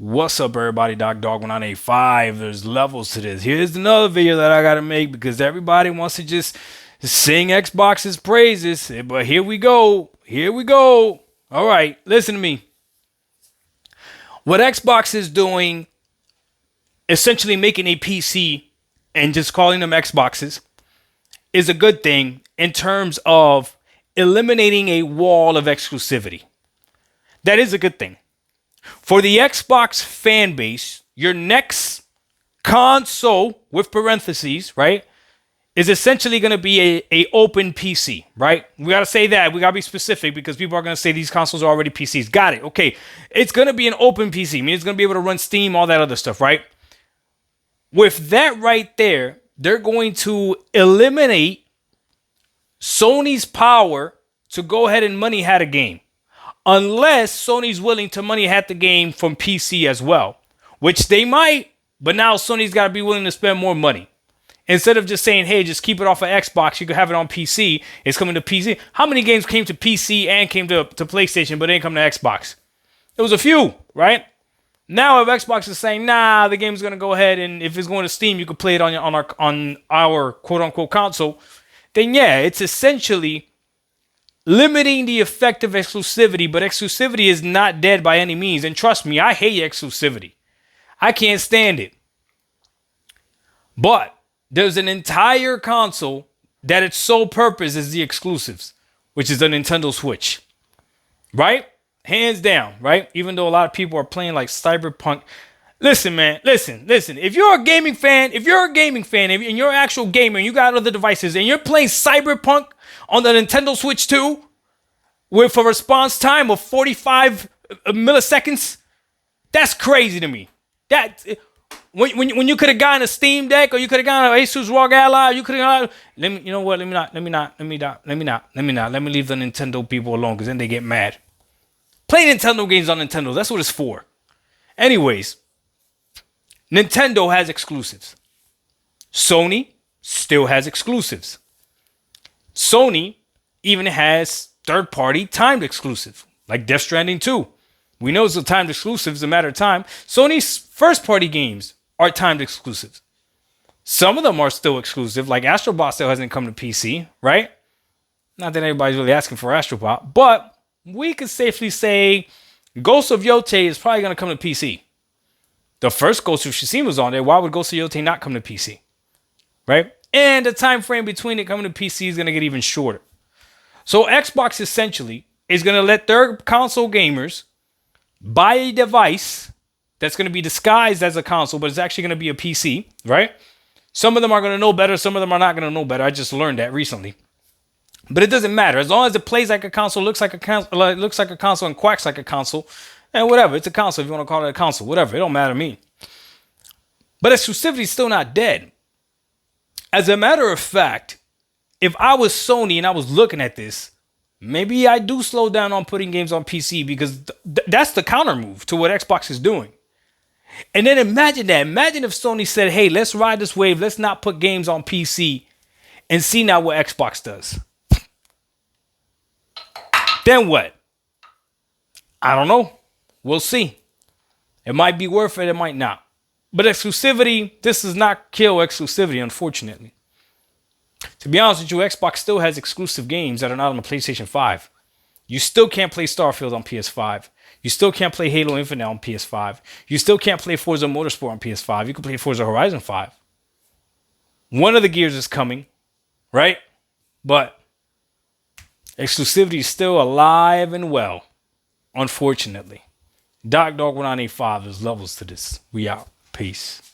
What's up, everybody? Dog 1985. There's levels to this. Here's another video that I gotta make because everybody wants to just sing Xbox's praises. But here we go. Here we go. All right, listen to me. What Xbox is doing, essentially making a PC and just calling them Xboxes, is a good thing in terms of eliminating a wall of exclusivity. That is a good thing. For the Xbox fan base, your next console, with parentheses, right, is essentially going to be a open PC, right? We got to say that. We got to be specific because people are going to say these consoles are already PCs. Got it. Okay. It's going to be an open PC. I mean, it's going to be able to run Steam, all that other stuff, right? With that right there, they're going to eliminate Sony's power to go ahead and money hat a game. Unless Sony's willing to money hat the game from PC as well, which they might, but now Sony's got to be willing to spend more money. Instead of just saying, hey, just keep it off of Xbox, you can have it on PC, it's coming to PC. How many games came to PC and came to PlayStation, but didn't come to Xbox? There was a few, right? Now if Xbox is saying, nah, the game's going to go ahead, and if it's going to Steam, you can play it on our quote-unquote console, then yeah, it's essentially limiting the effect of exclusivity, but exclusivity is not dead by any means. And trust me, I hate exclusivity. I can't stand it. But there's an entire console that its sole purpose is the exclusives, which is the Nintendo Switch. Right? Hands down, right? Even though a lot of people are playing like Cyberpunk. Listen, man, listen. If you're a gaming fan, and you're an actual gamer, and you got other devices, and you're playing Cyberpunk on the Nintendo Switch 2 with a response time of 45 milliseconds, that's crazy to me. That when you could have gotten a Steam Deck, or you could have gotten an Asus ROG Ally, you could have. Let me leave the Nintendo people alone, because then they get mad. Play Nintendo games on Nintendo. That's what it's for. Anyways, Nintendo has exclusives. Sony still has exclusives. Sony even has third-party timed exclusive, like Death Stranding 2. We know it's a timed exclusive, it's a matter of time. Sony's first-party games are timed exclusives. Some of them are still exclusive, like Astro Bot still hasn't come to PC, right? Not that anybody's really asking for Astro Bot, but we could safely say Ghost of Yotei is probably going to come to PC. The first Ghost of Tsushima was on there. Why would Ghost of Yotei not come to PC? Right? And the time frame between it coming to PC is going to get even shorter. So Xbox essentially is going to let their console gamers buy a device that's going to be disguised as a console, but it's actually going to be a PC, right? Some of them are going to know better. Some of them are not going to know better. I just learned that recently. But it doesn't matter. As long as it plays like a console, looks like a console, and quacks like a console, and whatever. It's a console if you want to call it a console. Whatever. It don't matter to me. But exclusivity is still not dead. As a matter of fact, if I was Sony and I was looking at this, maybe I do slow down on putting games on PC, because that's the counter move to what Xbox is doing. And then imagine that. Imagine if Sony said, hey, let's ride this wave. Let's not put games on PC, and see now what Xbox does. Then what? I don't know. We'll see. It might be worth it. It might not. But exclusivity, this does not kill exclusivity, unfortunately. To be honest with you, Xbox still has exclusive games that are not on the PlayStation 5. You still can't play Starfield on PS5. You still can't play Halo Infinite on PS5. You still can't play Forza Motorsport on PS5. You can play Forza Horizon 5. One of the gears is coming, right? But exclusivity is still alive and well, unfortunately. Dog 1985, there's levels to this. We out. Peace.